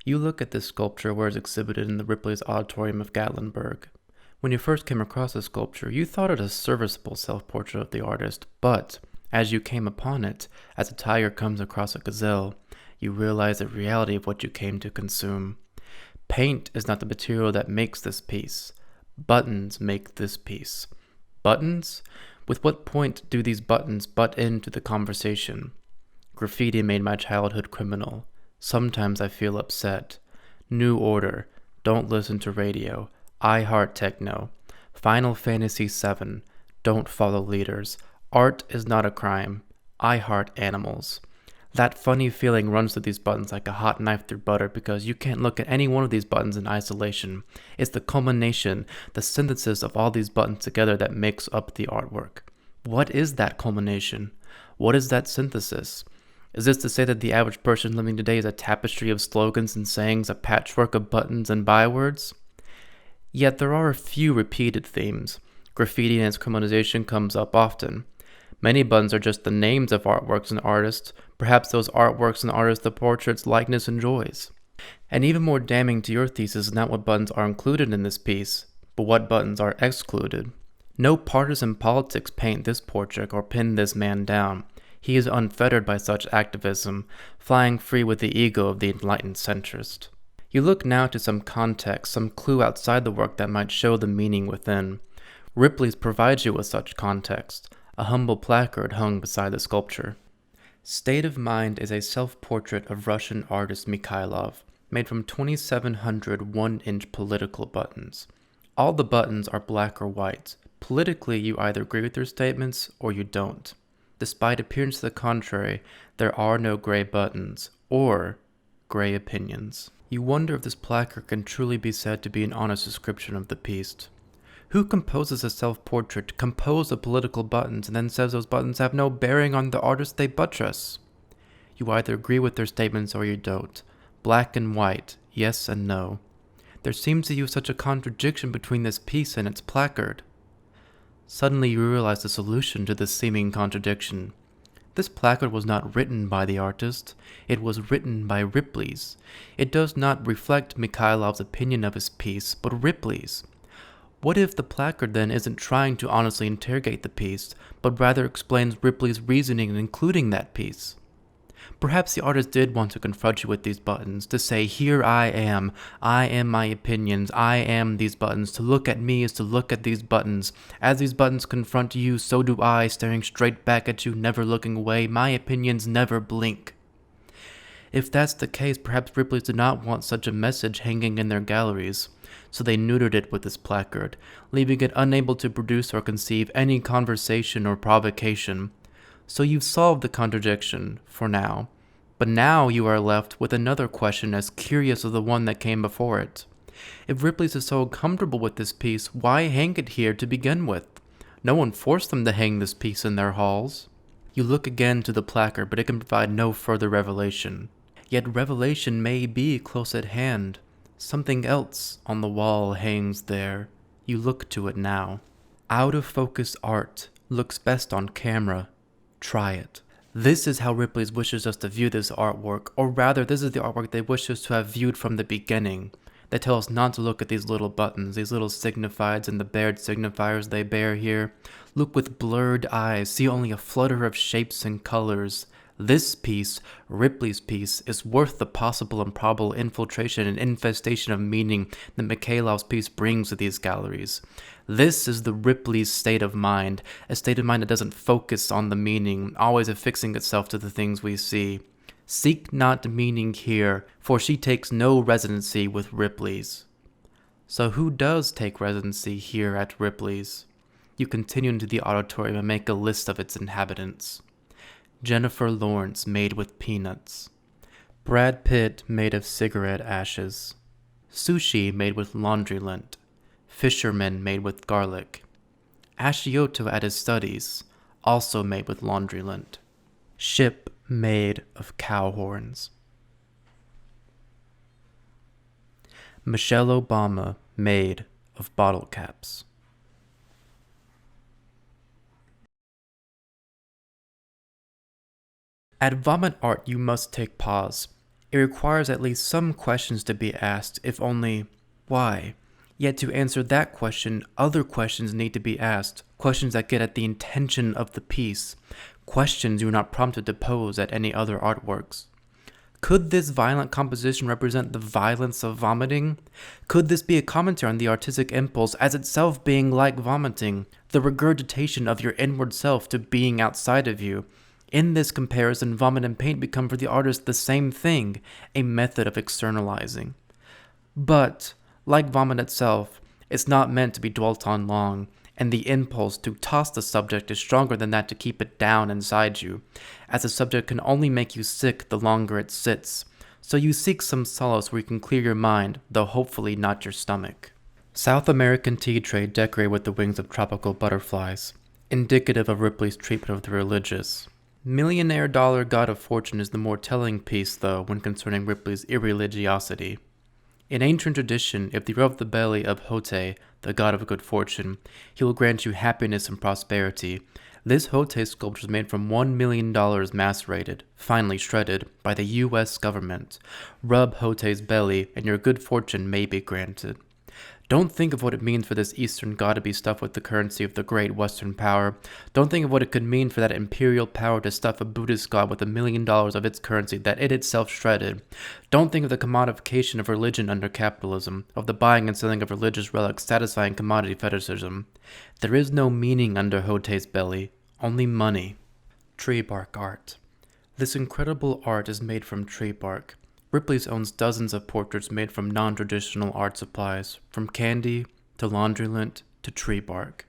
You look at this sculpture where it's exhibited in the Ripley's Odditorium of Gatlinburg. When you first came across the sculpture, you thought it a serviceable self-portrait of the artist, but as you came upon it, as a tiger comes across a gazelle, you realize the reality of what you came to consume. Paint is not the material that makes this piece. Buttons make this piece. Buttons? With what point do these buttons butt into the conversation? Graffiti made my childhood criminal. Sometimes I feel upset. New Order. Don't listen to radio. I heart techno. Final Fantasy VII. Don't follow leaders. Art is not a crime. I heart animals. That funny feeling runs through these buttons like a hot knife through butter because you can't look at any one of these buttons in isolation. It's the culmination, the synthesis of all these buttons together that makes up the artwork. What is that culmination? What is that synthesis? Is this to say that the average person living today is a tapestry of slogans and sayings, a patchwork of buttons and bywords? Yet there are a few repeated themes. Graffiti and its criminalization comes up often. Many buttons are just the names of artworks and artists, perhaps those artworks and artists the portrait's likeness enjoys. And even more damning to your thesis is not what buttons are included in this piece, but what buttons are excluded. No partisan politics paint this portrait or pin this man down. He is unfettered by such activism, flying free with the ego of the enlightened centrist. You look now to some context, some clue outside the work that might show the meaning within. Ripley's provides you with such context, a humble placard hung beside the sculpture. State of Mind is a self-portrait of Russian artist Mikhailov, made from 2,700 1-inch political buttons. All the buttons are black or white. Politically, you either agree with their statements or you don't. Despite appearance to the contrary, there are no gray buttons, or gray opinions. You wonder if this placard can truly be said to be an honest description of the piece. Who composes a self-portrait composed of political buttons and then says those buttons have no bearing on the artist they buttress? You either agree with their statements or you don't. Black and white, yes and no. There seems to you such a contradiction between this piece and its placard. Suddenly you realize the solution to this seeming contradiction. This placard was not written by the artist, it was written by Ripley's. It does not reflect Mikhailov's opinion of his piece, but Ripley's. What if the placard then isn't trying to honestly interrogate the piece, but rather explains Ripley's reasoning in including that piece? Perhaps the artist did want to confront you with these buttons, to say, here I am my opinions, I am these buttons, to look at me is to look at these buttons. As these buttons confront you, so do I, staring straight back at you, never looking away, my opinions never blink. If that's the case, perhaps Ripley did not want such a message hanging in their galleries, so they neutered it with this placard, leaving it unable to produce or conceive any conversation or provocation. So you've solved the contradiction, for now. But now you are left with another question as curious as the one that came before it. If Ripley's is so comfortable with this piece, why hang it here to begin with? No one forced them to hang this piece in their halls. You look again to the placard, but it can provide no further revelation. Yet revelation may be close at hand. Something else on the wall hangs there. You look to it now. Out-of-focus art looks best on camera. Try it. This is how Ripley's wishes us to view this artwork, or rather, this is the artwork they wish us to have viewed from the beginning. They tell us not to look at these little buttons, these little signifieds and the bared signifiers they bear here. Look with blurred eyes, see only a flutter of shapes and colors. This piece, Ripley's piece, is worth the possible and probable infiltration and infestation of meaning that Mikhailov's piece brings to these galleries. This is the Ripley's state of mind, a state of mind that doesn't focus on the meaning, always affixing itself to the things we see. Seek not meaning here, for she takes no residency with Ripley's. So who does take residency here at Ripley's? You continue into the auditorium and make a list of its inhabitants. Jennifer Lawrence made with peanuts. Brad Pitt made of cigarette ashes. Sushi made with laundry lint. Fisherman made with garlic. Ashioto at his studies, also made with laundry lint. Ship made of cow horns. Michelle Obama made of bottle caps. At vomit art you must take pause. It requires at least some questions to be asked, if only, why? Yet to answer that question, other questions need to be asked, questions that get at the intention of the piece, questions you're not prompted to pose at any other artworks. Could this violent composition represent the violence of vomiting? Could this be a commentary on the artistic impulse as itself being like vomiting, the regurgitation of your inward self to being outside of you? In this comparison, vomit and paint become for the artist the same thing, a method of externalizing. But, like vomit itself, it's not meant to be dwelt on long, and the impulse to toss the subject is stronger than that to keep it down inside you, as the subject can only make you sick the longer it sits. So you seek some solace where you can clear your mind, though hopefully not your stomach. South American tea tray decorated with the wings of tropical butterflies, indicative of Ripley's treatment of the religious. Millionaire dollar god of fortune is the more telling piece, though, when concerning Ripley's irreligiosity. In ancient tradition, if you rub the belly of Hote, the god of good fortune, he will grant you happiness and prosperity. This Hote sculpture is made from $1 million macerated, finely shredded, by the U.S. government. Rub Hote's belly, and your good fortune may be granted. Don't think of what it means for this Eastern god to be stuffed with the currency of the great Western power. Don't think of what it could mean for that imperial power to stuff a Buddhist god with $1 million of its currency that it itself shredded. Don't think of the commodification of religion under capitalism, of the buying and selling of religious relics satisfying commodity fetishism. There is no meaning under Hote's belly, only money. Tree bark art. This incredible art is made from tree bark. Ripley's owns dozens of portraits made from non-traditional art supplies, from candy to laundry lint to tree bark.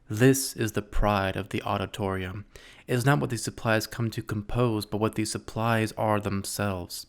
This is the pride of the Odditorium. It is not what these supplies come to compose, but what these supplies are themselves.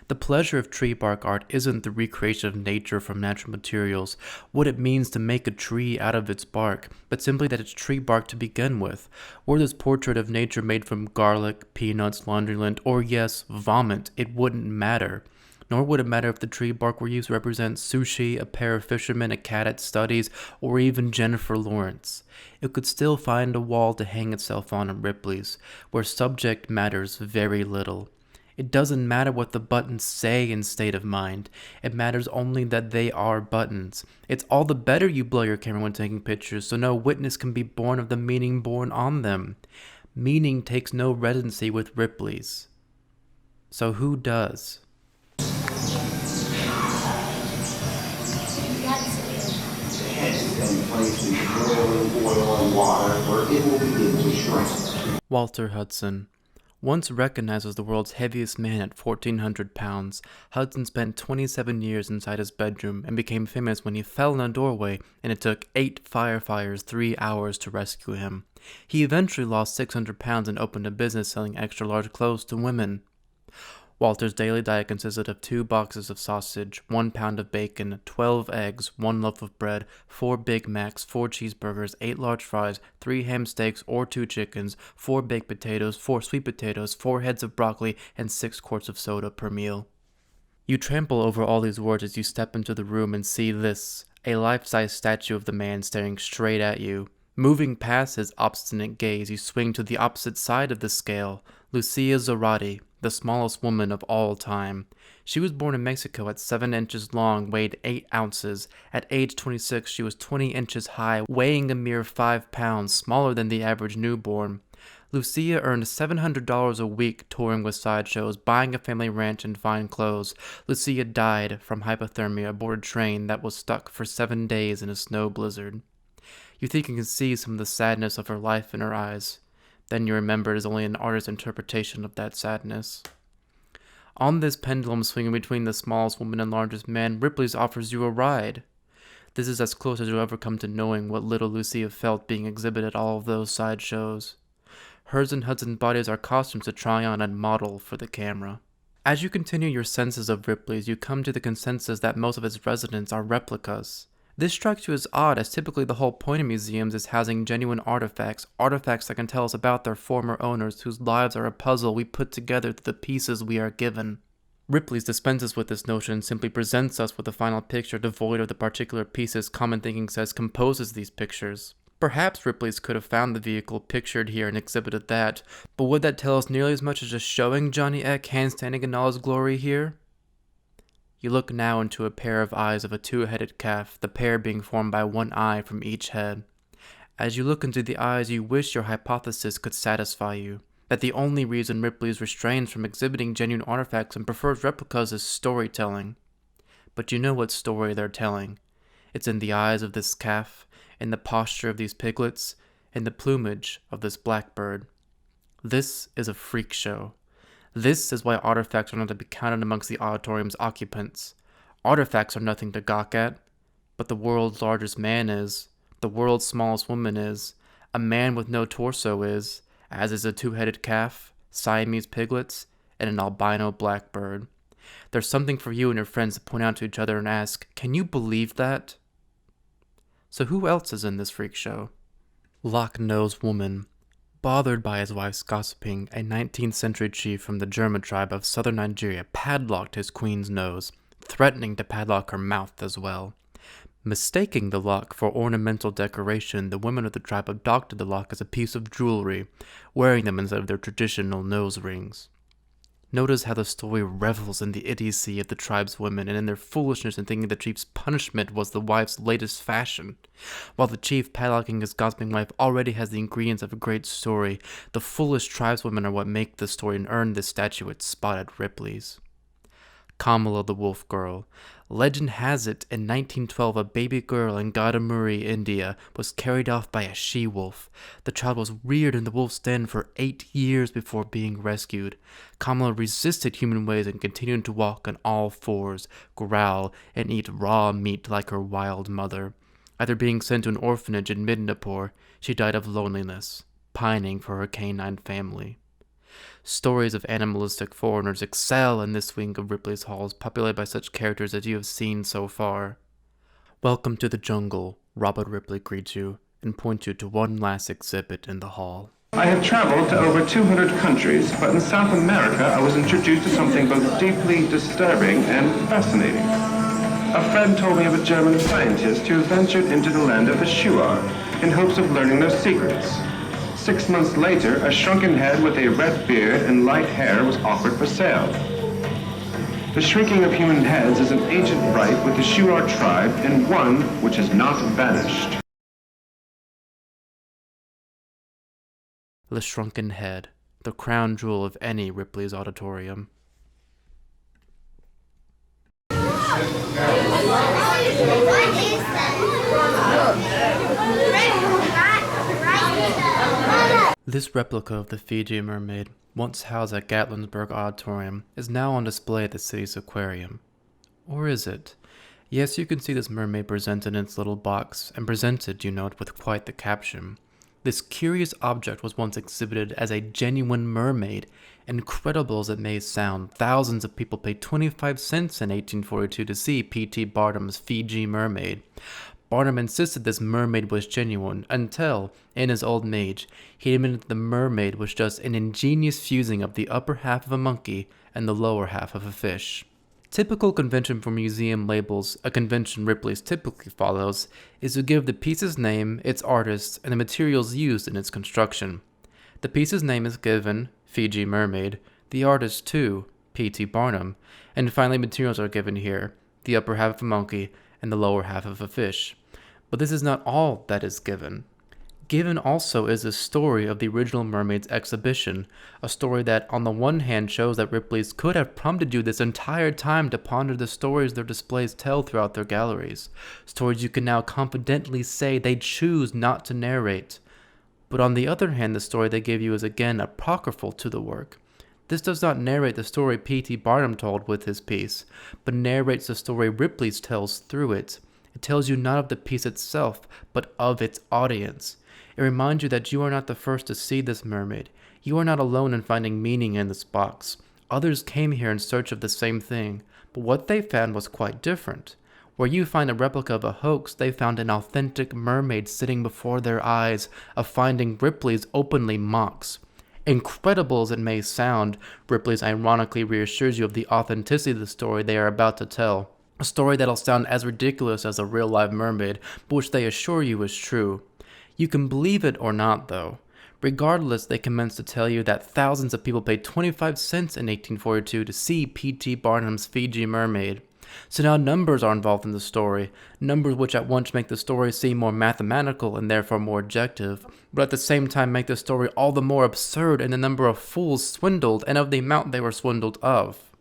The pleasure of tree bark art isn't the recreation of nature from natural materials, what it means to make a tree out of its bark, but simply that it's tree bark to begin with. Were this portrait of nature made from garlic, peanuts, laundry lint, or yes, vomit, it wouldn't matter. Nor would it matter if the tree bark were used to represent sushi, a pair of fishermen, a cat at studies, or even Jennifer Lawrence. It could still find a wall to hang itself on at Ripley's, where subject matters very little. It doesn't matter what the buttons say in State of Mind. It matters only that they are buttons. It's all the better you blow your camera when taking pictures, so no witness can be born of the meaning born on them. Meaning takes no residency with Ripley's. So who does? Walter Hudson. Once recognized as the world's heaviest man at 1,400 pounds, Hudson spent 27 years inside his bedroom and became famous when he fell in a doorway and it took 8 firefighters 3 hours to rescue him. He eventually lost 600 pounds and opened a business selling extra-large clothes to women. Walter's daily diet consisted of 2 boxes of sausage, 1 pound of bacon, 12 eggs, 1 loaf of bread, 4 Big Macs, 4 cheeseburgers, 8 large fries, 3 ham steaks or 2 chickens, 4 baked potatoes, 4 sweet potatoes, 4 heads of broccoli, and 6 quarts of soda per meal. You trample over all these words as you step into the room and see this, a life-size statue of the man staring straight at you. Moving past his obstinate gaze, you swing to the opposite side of the scale, Lucia Zorati, the smallest woman of all time. She was born in Mexico at 7 inches long, weighed 8 ounces. At age 26, she was 20 inches high, weighing a mere 5 pounds, smaller than the average newborn. Lucia earned $700 a week touring with sideshows, buying a family ranch and fine clothes. Lucia died from hypothermia aboard a train that was stuck for 7 days in a snow blizzard. You think you can see some of the sadness of her life in her eyes. Then you remember it is only an artist's interpretation of that sadness. On this pendulum swinging between the smallest woman and largest man, Ripley's offers you a ride. This is as close as you'll ever come to knowing what little Lucia felt being exhibited at all of those sideshows. Hers and Hudson's bodies are costumes to try on and model for the camera. As you continue your senses of Ripley's, you come to the consensus that most of its residents are replicas. This strikes you as odd, as typically the whole point of museums is housing genuine artifacts that can tell us about their former owners, whose lives are a puzzle we put together through the pieces we are given. Ripley's dispenses with this notion and simply presents us with a final picture devoid of the particular pieces common thinking says composes these pictures. Perhaps Ripley's could have found the vehicle pictured here and exhibited that, but would that tell us nearly as much as just showing Johnny Eck handstanding in all his glory here? You look now into a pair of eyes of a two-headed calf, the pair being formed by one eye from each head. As you look into the eyes, you wish your hypothesis could satisfy you, that the only reason Ripley's restrains from exhibiting genuine artifacts and prefers replicas is storytelling. But you know what story they're telling. It's in the eyes of this calf, in the posture of these piglets, in the plumage of this blackbird. This is a freak show. This is why artifacts are not to be counted amongst the Odditorium's occupants. Artifacts are nothing to gawk at, but the world's largest man is, the world's smallest woman is, a man with no torso is, as is a two-headed calf, Siamese piglets, and an albino blackbird. There's something for you and your friends to point out to each other and ask, can you believe that? So who else is in this freak show? Lock-nosed woman. Bothered by his wife's gossiping, a 19th century chief from the German tribe of southern Nigeria padlocked his queen's nose, threatening to padlock her mouth as well. Mistaking the lock for ornamental decoration, the women of the tribe adopted the lock as a piece of jewelry, wearing them instead of their traditional nose rings. Notice how the story revels in the idiocy of the tribe's women and in their foolishness in thinking the chief's punishment was the wife's latest fashion. While the chief padlocking his gossiping wife already has the ingredients of a great story, the foolish tribeswomen are what make the story and earn this statuette spot at Ripley's. Kamala the Wolf Girl. Legend has it, in 1912, a baby girl in Gatlinburg, India, was carried off by a she-wolf. The child was reared in the wolf's den for 8 years before being rescued. Kamala resisted human ways and continued to walk on all fours, growl, and eat raw meat like her wild mother. After being sent to an orphanage in Midnapore, she died of loneliness, pining for her canine family. Stories of animalistic foreigners excel in this wing of Ripley's halls, populated by such characters as you have seen so far. Welcome to the jungle, Robert Ripley greets you, and points you to one last exhibit in the hall. I have traveled to over 200 countries, but in South America I was introduced to something both deeply disturbing and fascinating. A friend told me of a German scientist who ventured into the land of the Shuar in hopes of learning their secrets. 6 months later, a shrunken head with a red beard and light hair was offered for sale. The shrinking of human heads is an ancient rite with the Shuar tribe and one which has not vanished. The shrunken head, the crown jewel of any Ripley's Odditorium. This replica of the Fiji mermaid, once housed at Gatlinburg Odditorium, is now on display at the city's aquarium. Or is it? Yes, you can see this mermaid presented in its little box, and presented, you note, with quite the caption. This curious object was once exhibited as a genuine mermaid. Incredible as it may sound, thousands of people paid 25 cents in 1842 to see P.T. Barnum's Fiji mermaid. Barnum insisted this mermaid was genuine until, in his old age, he admitted the mermaid was just an ingenious fusing of the upper half of a monkey and the lower half of a fish. Typical convention for museum labels, a convention Ripley's typically follows, is to give the piece's name, its artist, and the materials used in its construction. The piece's name is given, Fiji mermaid, the artist too, P.T. Barnum, and finally materials are given here, the upper half of a monkey and the lower half of a fish. But this is not all that is given. Given also is the story of the original mermaid's exhibition, a story that on the one hand shows that Ripley's could have prompted you this entire time to ponder the stories their displays tell throughout their galleries, stories you can now confidently say they choose not to narrate. But on the other hand, the story they give you is again apocryphal to the work. This does not narrate the story P.T. Barnum told with his piece, but narrates the story Ripley's tells through it. It tells you not of the piece itself, but of its audience. It reminds you that you are not the first to see this mermaid. You are not alone in finding meaning in this box. Others came here in search of the same thing, but what they found was quite different. Where you find a replica of a hoax, they found an authentic mermaid sitting before their eyes, a finding Ripley's openly mocks. Incredible as it may sound, Ripley's ironically reassures you of the authenticity of the story they are about to tell. A story that'll sound as ridiculous as a real live mermaid, but which they assure you is true. You can believe it or not, though. Regardless, they commence to tell you that thousands of people paid 25 cents in 1842 to see P.T. Barnum's Fiji Mermaid. So now numbers are involved in the story, numbers which at once make the story seem more mathematical and therefore more objective, but at the same time make the story all the more absurd in the number of fools swindled and of the amount they were swindled of.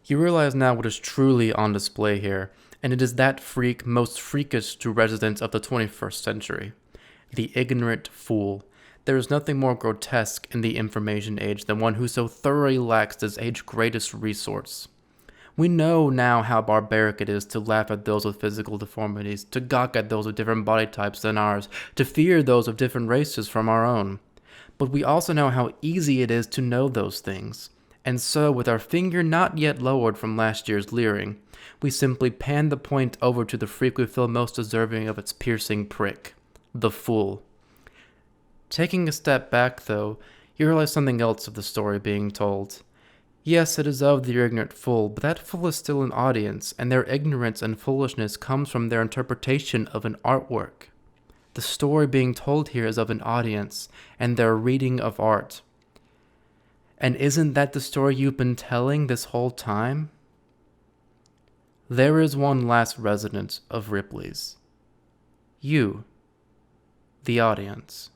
You realize now what is truly on display here, and it is that freak most freakish to residents of the 21st century. The ignorant fool. There is nothing more grotesque in the information age than one who so thoroughly lacks this age's greatest resource. We know now how barbaric it is to laugh at those with physical deformities, to gawk at those with different body types than ours, to fear those of different races from our own. But we also know how easy it is to know those things. And so, with our finger not yet lowered from last year's leering, we simply pan the point over to the freak we feel most deserving of its piercing prick. The fool. Taking a step back, though, you realize something else of the story being told. Yes, it is of the ignorant fool, but that fool is still an audience, and their ignorance and foolishness comes from their interpretation of an artwork. The story being told here is of an audience, and their reading of art. And isn't that the story you've been telling this whole time? There is one last resident of Ripley's. You, the audience.